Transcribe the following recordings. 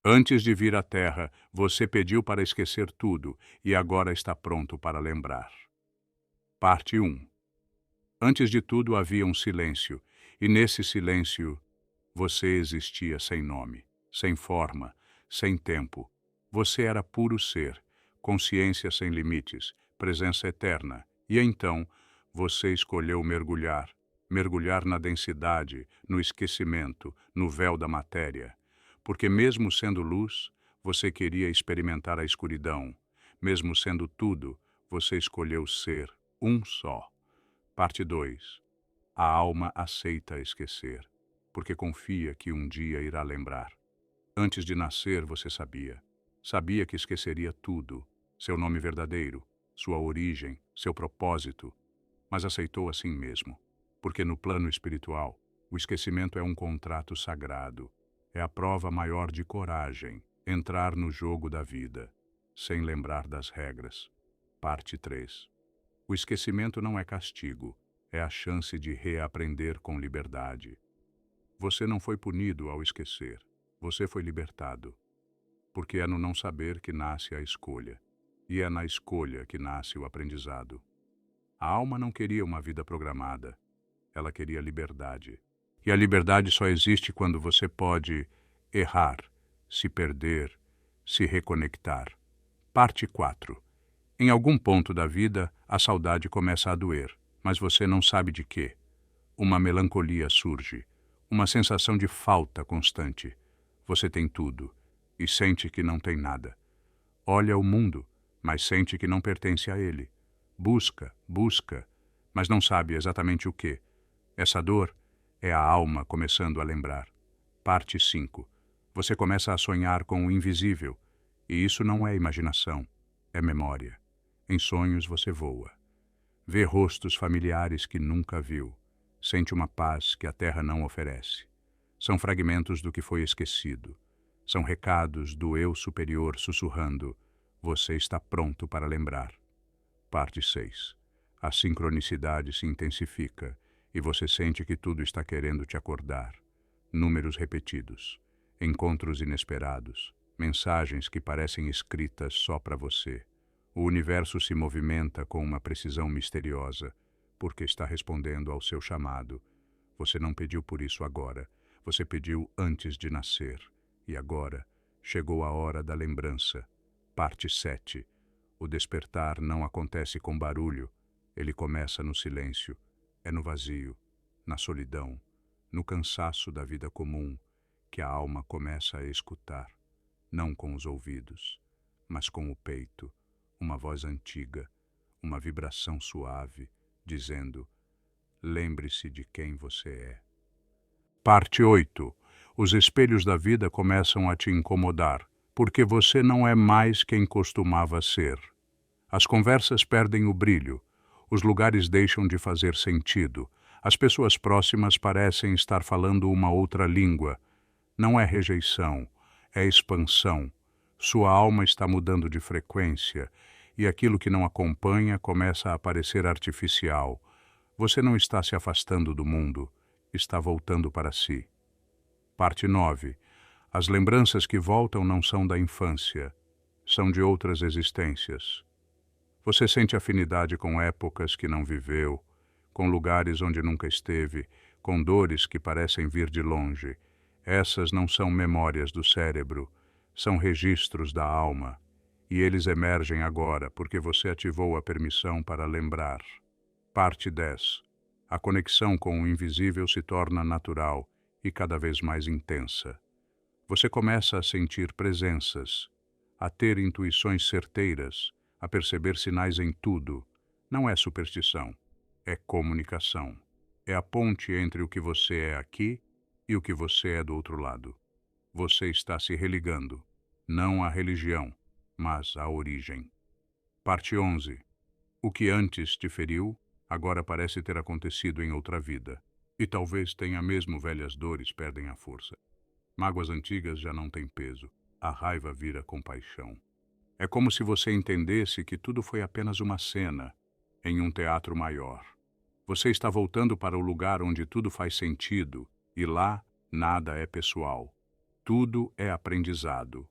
Antes de vir à Terra, você pediu para esquecer tudo e agora está pronto para lembrar. Parte 1. Antes de tudo havia um silêncio, e nesse silêncio você existia sem nome, sem forma, sem tempo. Você era puro ser, consciência sem limites, presença eterna. E então você escolheu mergulhar na densidade, no esquecimento, no véu da matéria. Porque mesmo sendo luz, você queria experimentar a escuridão. Mesmo sendo tudo, você escolheu ser um só. Parte 2. A alma aceita esquecer, porque confia que um dia irá lembrar. Antes de nascer, você sabia. Sabia que esqueceria tudo, seu nome verdadeiro, sua origem, seu propósito, mas aceitou assim mesmo, porque no plano espiritual, o esquecimento é um contrato sagrado, é a prova maior de coragem, entrar no jogo da vida, sem lembrar das regras. Parte 3. O esquecimento não é castigo, é a chance de reaprender com liberdade. Você não foi punido ao esquecer, você foi libertado. Porque é no não saber que nasce a escolha, e é na escolha que nasce o aprendizado. A alma não queria uma vida programada, ela queria liberdade. E a liberdade só existe quando você pode errar, se perder, se reconectar. Parte 4. Em algum ponto da vida, a saudade começa a doer, mas você não sabe de quê. Uma melancolia surge, uma sensação de falta constante. Você tem tudo e sente que não tem nada. Olha o mundo, mas sente que não pertence a ele. Busca, mas não sabe exatamente o quê. Essa dor é a alma começando a lembrar. Parte 5. Você começa a sonhar com o invisível, e isso não é imaginação, é memória. Em sonhos você voa. Vê rostos familiares que nunca viu. Sente uma paz que a terra não oferece. São fragmentos do que foi esquecido. São recados do eu superior sussurrando: você está pronto para lembrar. Parte 6. A sincronicidade se intensifica e você sente que tudo está querendo te acordar. Números repetidos, encontros inesperados, mensagens que parecem escritas só para você. O universo se movimenta com uma precisão misteriosa, porque está respondendo ao seu chamado. Você não pediu por isso agora, você pediu antes de nascer. E agora chegou a hora da lembrança. Parte 7. O despertar não acontece com barulho, ele começa no silêncio, é no vazio, na solidão, no cansaço da vida comum, que a alma começa a escutar, não com os ouvidos, mas com o peito, uma voz antiga, uma vibração suave, dizendo: lembre-se de quem você é. Parte 8. Os espelhos da vida começam a te incomodar, porque você não é mais quem costumava ser. As conversas perdem o brilho, os lugares deixam de fazer sentido, as pessoas próximas parecem estar falando uma outra língua. Não é rejeição, é expansão. Sua alma está mudando de frequência, e aquilo que não acompanha começa a parecer artificial. Você não está se afastando do mundo, está voltando para si. Parte 9. As lembranças que voltam não são da infância, são de outras existências. Você sente afinidade com épocas que não viveu, com lugares onde nunca esteve, com dores que parecem vir de longe. Essas não são memórias do cérebro, são registros da alma, e eles emergem agora porque você ativou a permissão para lembrar. Parte 10. A conexão com o invisível se torna natural e cada vez mais intensa. Você começa a sentir presenças, a ter intuições certeiras, a perceber sinais em tudo. Não é superstição, é comunicação. É a ponte entre o que você é aqui e o que você é do outro lado. Você está se religando, não à religião, mas à origem. Parte 11. O que antes te feriu, agora parece ter acontecido em outra vida. E talvez tenha mesmo velhas dores perdem a força. Mágoas antigas já não têm peso. A raiva vira compaixão. É como se você entendesse que tudo foi apenas uma cena, em um teatro maior. Você está voltando para o lugar onde tudo faz sentido, e lá nada é pessoal. Tudo é aprendizado.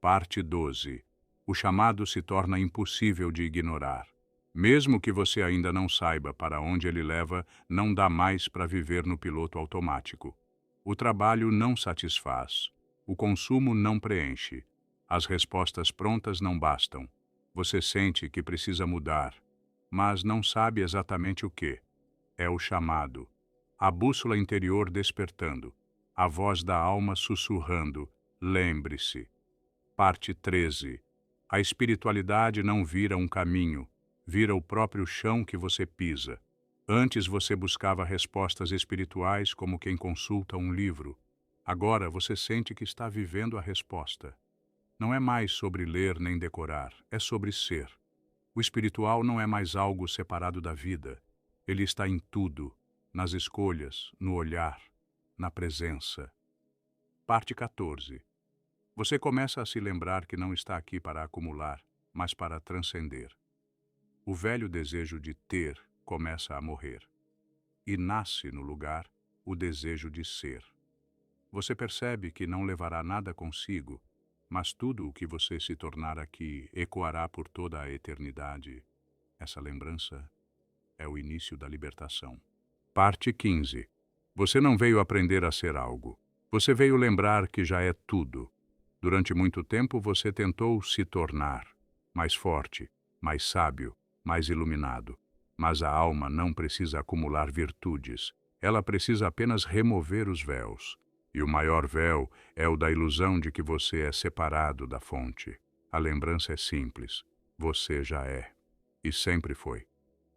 Parte 12. O chamado se torna impossível de ignorar. Mesmo que você ainda não saiba para onde ele leva, não dá mais para viver no piloto automático. O trabalho não satisfaz. O consumo não preenche. As respostas prontas não bastam. Você sente que precisa mudar, mas não sabe exatamente o que. É o chamado. A bússola interior despertando. A voz da alma sussurrando. Lembre-se. Parte 13. A espiritualidade não vira um caminho, vira o próprio chão que você pisa. Antes você buscava respostas espirituais como quem consulta um livro. Agora você sente que está vivendo a resposta. Não é mais sobre ler nem decorar, é sobre ser. O espiritual não é mais algo separado da vida. Ele está em tudo, nas escolhas, no olhar, na presença. Parte 14. Você começa a se lembrar que não está aqui para acumular, mas para transcender. O velho desejo de ter começa a morrer. E nasce no lugar o desejo de ser. Você percebe que não levará nada consigo, mas tudo o que você se tornar aqui ecoará por toda a eternidade. Essa lembrança é o início da libertação. Parte 15. Você não veio aprender a ser algo. Você veio lembrar que já é tudo. Durante muito tempo você tentou se tornar mais forte, mais sábio, mais iluminado. Mas a alma não precisa acumular virtudes. Ela precisa apenas remover os véus. E o maior véu é o da ilusão de que você é separado da fonte. A lembrança é simples. Você já é. E sempre foi.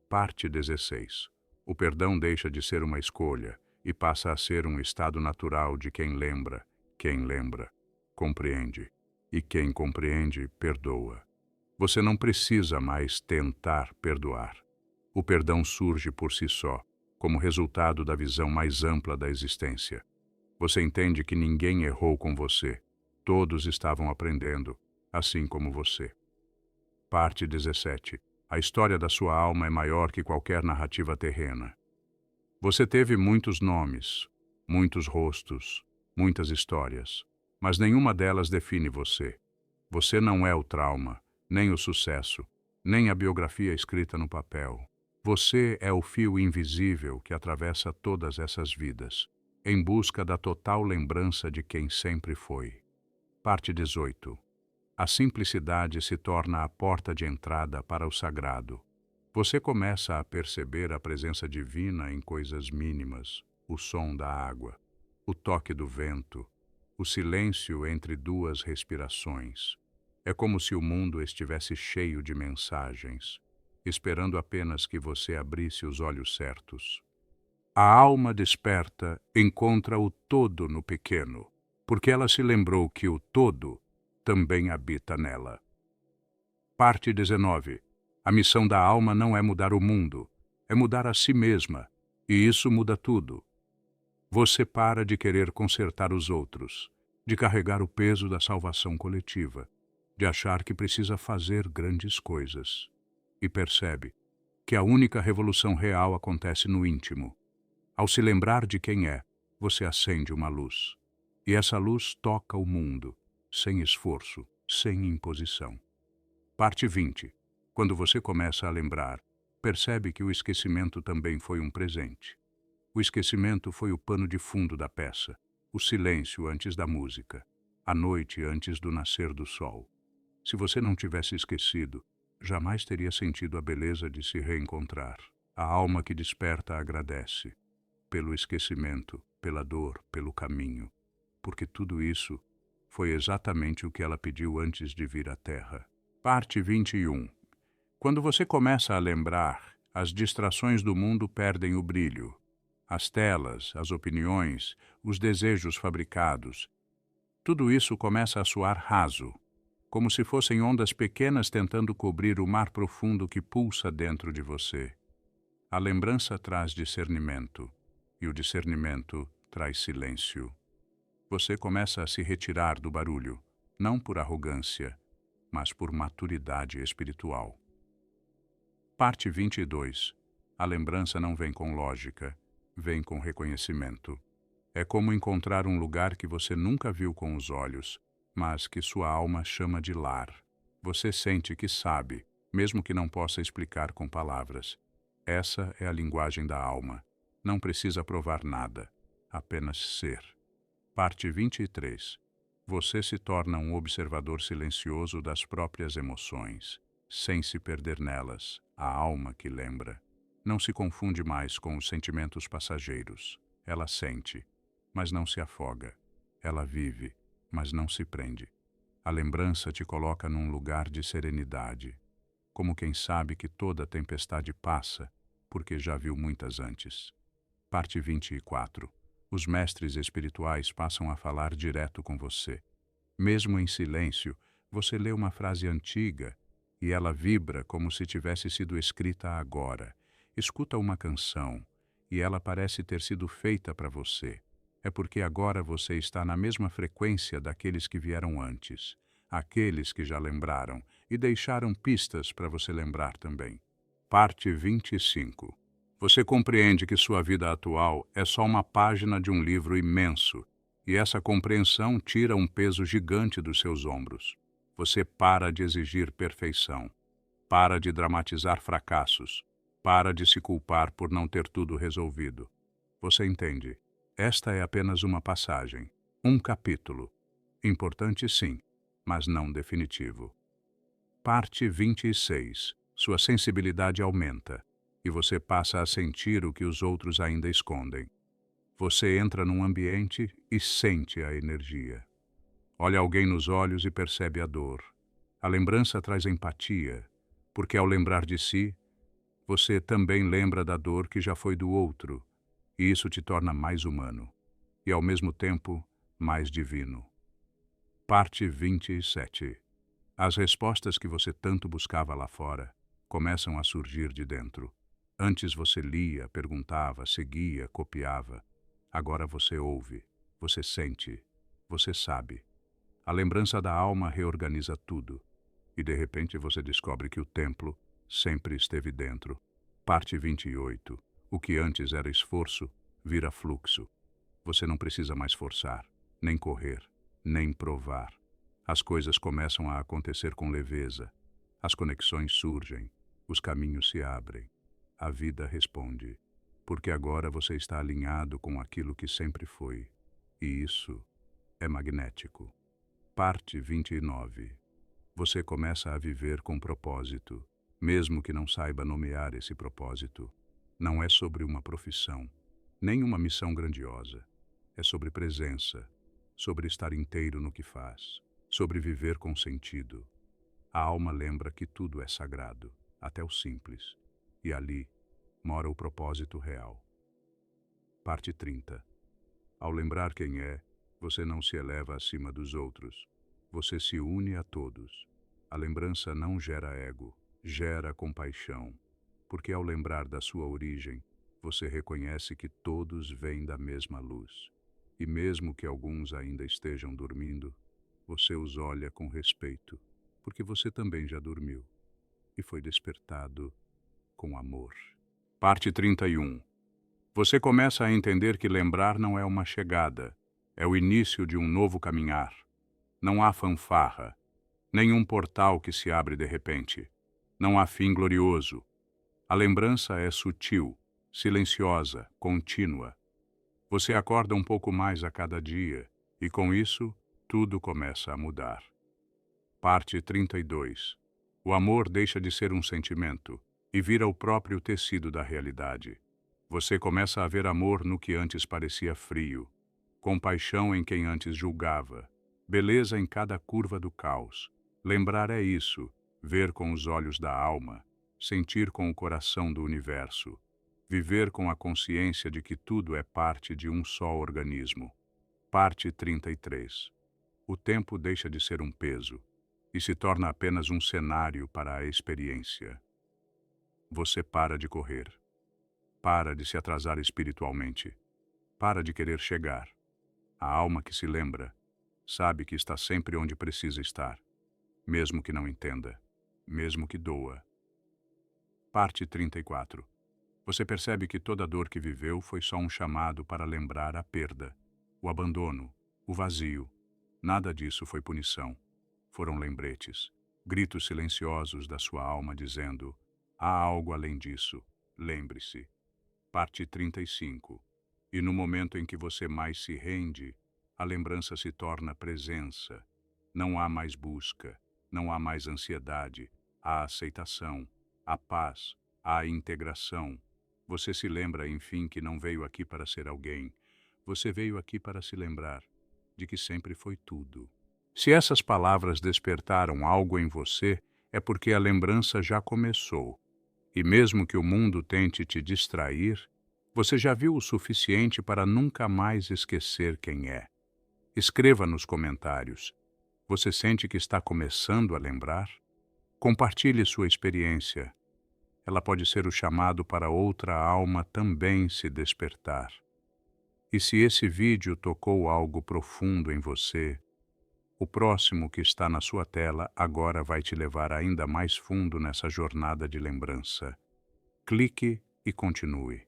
Parte 16. O perdão deixa de ser uma escolha e passa a ser um estado natural de quem lembra. Quem lembra, compreende. E quem compreende, perdoa. Você não precisa mais tentar perdoar. O perdão surge por si só, como resultado da visão mais ampla da existência. Você entende que ninguém errou com você. Todos estavam aprendendo, assim como você. Parte 17. A história da sua alma é maior que qualquer narrativa terrena. Você teve muitos nomes, muitos rostos, muitas histórias, mas nenhuma delas define você. Você não é o trauma, nem o sucesso, nem a biografia escrita no papel. Você é o fio invisível que atravessa todas essas vidas, em busca da total lembrança de quem sempre foi. Parte 18. A simplicidade se torna a porta de entrada para o sagrado. Você começa a perceber a presença divina em coisas mínimas, o som da água, o toque do vento, o silêncio entre duas respirações. É como se o mundo estivesse cheio de mensagens, esperando apenas que você abrisse os olhos certos. A alma desperta encontra o todo no pequeno, porque ela se lembrou que o todo também habita nela. Parte 19. A missão da alma não é mudar o mundo, é mudar a si mesma, e isso muda tudo. Você para de querer consertar os outros, de carregar o peso da salvação coletiva, de achar que precisa fazer grandes coisas, e percebe que a única revolução real acontece no íntimo. Ao se lembrar de quem é, você acende uma luz. E essa luz toca o mundo, sem esforço, sem imposição. Parte 20. Quando você começa a lembrar, percebe que o esquecimento também foi um presente. O esquecimento foi o pano de fundo da peça, o silêncio antes da música, a noite antes do nascer do sol. Se você não tivesse esquecido, jamais teria sentido a beleza de se reencontrar. A alma que desperta agradece. Pelo esquecimento, pela dor, pelo caminho, porque tudo isso foi exatamente o que ela pediu antes de vir à Terra. Parte 21. Quando você começa a lembrar, as distrações do mundo perdem o brilho. As telas, as opiniões, os desejos fabricados. Tudo isso começa a soar raso, como se fossem ondas pequenas tentando cobrir o mar profundo que pulsa dentro de você. A lembrança traz discernimento. E o discernimento traz silêncio. Você começa a se retirar do barulho, não por arrogância, mas por maturidade espiritual. Parte 22. A lembrança não vem com lógica, vem com reconhecimento. É como encontrar um lugar que você nunca viu com os olhos, mas que sua alma chama de lar. Você sente que sabe, mesmo que não possa explicar com palavras. Essa é a linguagem da alma. Não precisa provar nada, apenas ser. Parte 23. Você se torna um observador silencioso das próprias emoções, sem se perder nelas, a alma que lembra. Não se confunde mais com os sentimentos passageiros. Ela sente, mas não se afoga. Ela vive, mas não se prende. A lembrança te coloca num lugar de serenidade, como quem sabe que toda tempestade passa, porque já viu muitas antes. Parte 24. Os mestres espirituais passam a falar direto com você. Mesmo em silêncio, você lê uma frase antiga e ela vibra como se tivesse sido escrita agora. Escuta uma canção e ela parece ter sido feita para você. É porque agora você está na mesma frequência daqueles que vieram antes, aqueles que já lembraram e deixaram pistas para você lembrar também. Parte 25. Você compreende que sua vida atual é só uma página de um livro imenso, e essa compreensão tira um peso gigante dos seus ombros. Você para de exigir perfeição, para de dramatizar fracassos, para de se culpar por não ter tudo resolvido. Você entende? Esta é apenas uma passagem, um capítulo. Importante sim, mas não definitivo. Parte 26. Sua sensibilidade aumenta, e você passa a sentir o que os outros ainda escondem. Você entra num ambiente e sente a energia. Olha alguém nos olhos e percebe a dor. A lembrança traz empatia, porque ao lembrar de si, você também lembra da dor que já foi do outro, e isso te torna mais humano, e ao mesmo tempo, mais divino. Parte 27. As respostas que você tanto buscava lá fora começam a surgir de dentro. Antes você lia, perguntava, seguia, copiava. Agora você ouve, você sente, você sabe. A lembrança da alma reorganiza tudo. E de repente você descobre que o templo sempre esteve dentro. Parte 28. O que antes era esforço, vira fluxo. Você não precisa mais forçar, nem correr, nem provar. As coisas começam a acontecer com leveza. As conexões surgem, os caminhos se abrem. A vida responde, porque agora você está alinhado com aquilo que sempre foi. E isso é magnético. Parte 29. Você começa a viver com propósito, mesmo que não saiba nomear esse propósito. Não é sobre uma profissão, nem uma missão grandiosa. É sobre presença, sobre estar inteiro no que faz, sobre viver com sentido. A alma lembra que tudo é sagrado, até o simples, e ali mora o propósito real. Parte 30. Ao lembrar quem é, você não se eleva acima dos outros. Você se une a todos. A lembrança não gera ego, gera compaixão, porque ao lembrar da sua origem, você reconhece que todos vêm da mesma luz. E mesmo que alguns ainda estejam dormindo, você os olha com respeito, porque você também já dormiu e foi despertado com amor. Parte 31. Você começa a entender que lembrar não é uma chegada, é o início de um novo caminhar. Não há fanfarra, nenhum portal que se abre de repente. Não há fim glorioso. A lembrança é sutil, silenciosa, contínua. Você acorda um pouco mais a cada dia, e com isso, tudo começa a mudar. Parte 32. O amor deixa de ser um sentimento e vira o próprio tecido da realidade. Você começa a ver amor no que antes parecia frio, compaixão em quem antes julgava, beleza em cada curva do caos. Lembrar é isso, ver com os olhos da alma, sentir com o coração do universo, viver com a consciência de que tudo é parte de um só organismo. Parte 33. O tempo deixa de ser um peso e se torna apenas um cenário para a experiência. Você para de correr, para de se atrasar espiritualmente, para de querer chegar. A alma que se lembra sabe que está sempre onde precisa estar, mesmo que não entenda, mesmo que doa. Parte 34. Você percebe que toda dor que viveu foi só um chamado para lembrar a perda. o abandono, o vazio. Nada disso foi punição. Foram lembretes, gritos silenciosos da sua alma dizendo: há algo além disso, lembre-se. Parte 35. E no momento em que você mais se rende, a lembrança se torna presença. Não há mais busca, não há mais ansiedade, há aceitação, há paz, há integração. Você se lembra, enfim, que não veio aqui para ser alguém. Você veio aqui para se lembrar de que sempre foi tudo. Se essas palavras despertaram algo em você, é porque a lembrança já começou. E mesmo que o mundo tente te distrair, você já viu o suficiente para nunca mais esquecer quem é. Escreva nos comentários. Você sente que está começando a lembrar? Compartilhe sua experiência. Ela pode ser o chamado para outra alma também se despertar. E se esse vídeo tocou algo profundo em você, o próximo que está na sua tela agora vai te levar ainda mais fundo nessa jornada de lembrança. Clique e continue.